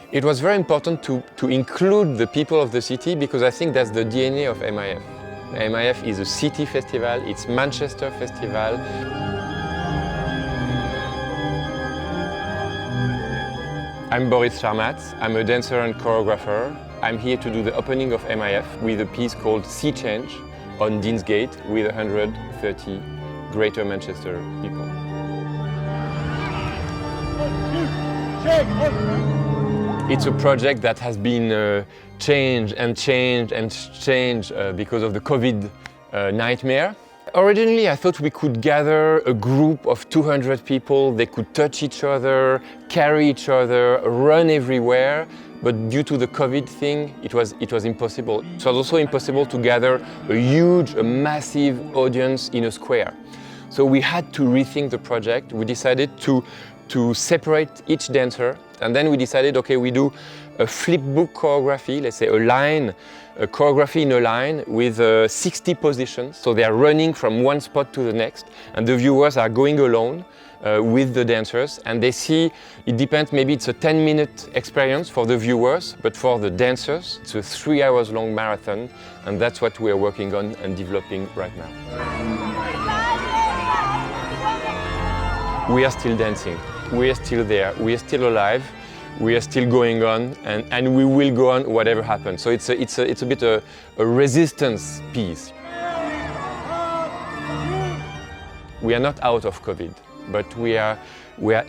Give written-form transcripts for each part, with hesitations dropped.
It was very important to include the people of the city because I think that's the DNA of MIF. MIF is a city festival, it's Manchester Festival. I'm Boris Charmat, I'm a dancer and choreographer. I'm here to do the opening of MIF with a piece called Sea Change on Deansgate with 130 Greater Manchester people. It's a project that has been changed because of the COVID nightmare. Originally, I thought we could gather a group of 200 people. They could touch each other, carry each other, run everywhere. But due to the COVID thing, it was impossible. It was also impossible to gather a massive audience in a square. So we had to rethink the project. We decided to separate each dancer, and then we decided, okay, we do a flip book choreography, let's say a choreography in a line with 60 positions. So they are running from one spot to the next, and the viewers are going alone with the dancers, and they see, it depends, maybe it's a 10-minute experience for the viewers, but for the dancers, it's a 3 hours long marathon, and that's what we are working on and developing right now. We are still dancing, we are still there, we are still alive, we are still going on, and we will go on whatever happens. So it's a bit a resistance piece. We are not out of COVID, but we are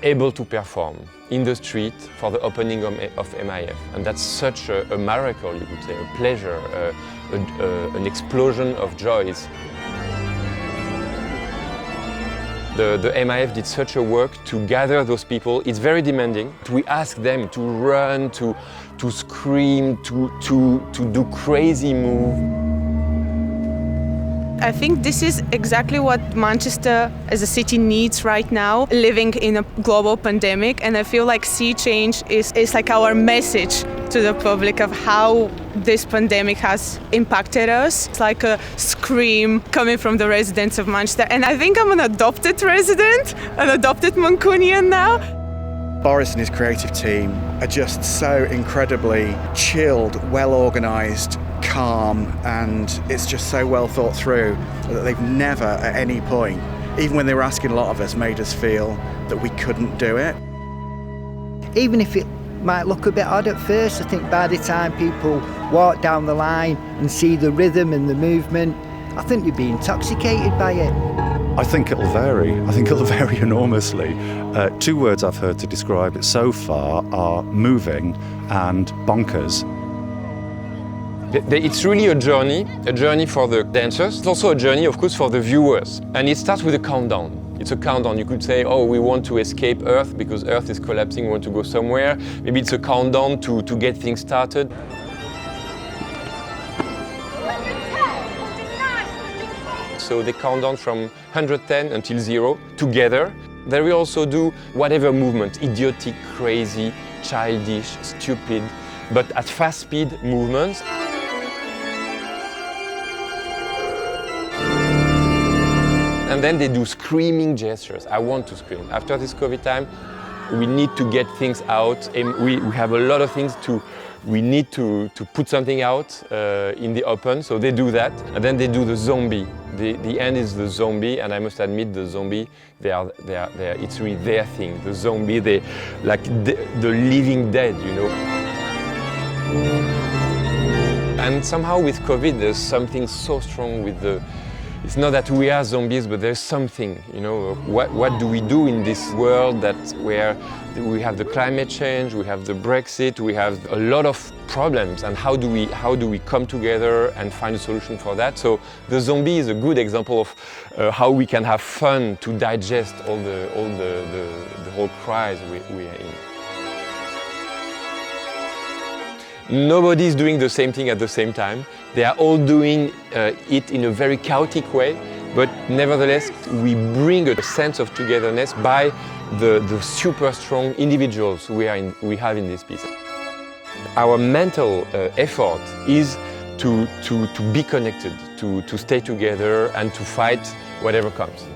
able to perform in the street for the opening of MIF. And that's such a miracle, you could say, a pleasure, an explosion of joys. The MIF did such a work to gather those people. It's very demanding. We ask them to run, to scream, to do crazy moves. I think this is exactly what Manchester as a city needs right now, living in a global pandemic. And I feel like Sea Change is like our message to the public of how this pandemic has impacted us. It's like a scream coming from the residents of Manchester. And I think I'm an adopted resident, an adopted Mancunian now. Boris and his creative team are just so incredibly chilled, well-organised, calm, and it's just so well thought through that they've never at any point, even when they were asking a lot of us, made us feel that we couldn't do it. Even if it might look a bit odd at first, I think by the time people walk down the line and see the rhythm and the movement, I think you'd be intoxicated by it. I think it'll vary. I think it'll vary enormously. Two words I've heard to describe it so far are moving and bonkers. It's really a journey for the dancers. It's also a journey, of course, for the viewers. And it starts with a countdown. It's a countdown. You could say, oh, we want to escape Earth because Earth is collapsing, we want to go somewhere. Maybe it's a countdown to get things started. So they count down from 110 until 0 together. They will also do whatever movement, idiotic, crazy, childish, stupid, but at fast speed movements. And then they do screaming gestures. I want to scream. After this COVID time, we need to get things out. And we have a lot of things we need to put something out in the open, so they do that. And then they do the zombie. The end is the zombie, and I must admit the zombie, it's really their thing. The zombie, like the living dead, you know. And somehow with COVID, there's something so strong with it's not that we are zombies, but there's something, you know. What do we do in this world where we have the climate change, we have the Brexit, we have a lot of problems, and how do we come together and find a solution for that? So the zombie is a good example of how we can have fun to digest all the whole crisis we are in. Nobody's doing the same thing at the same time. They are all doing it in a very chaotic way, but nevertheless, we bring a sense of togetherness by the super strong individuals we have in this piece. Our mental effort is to be connected, to stay together and to fight whatever comes.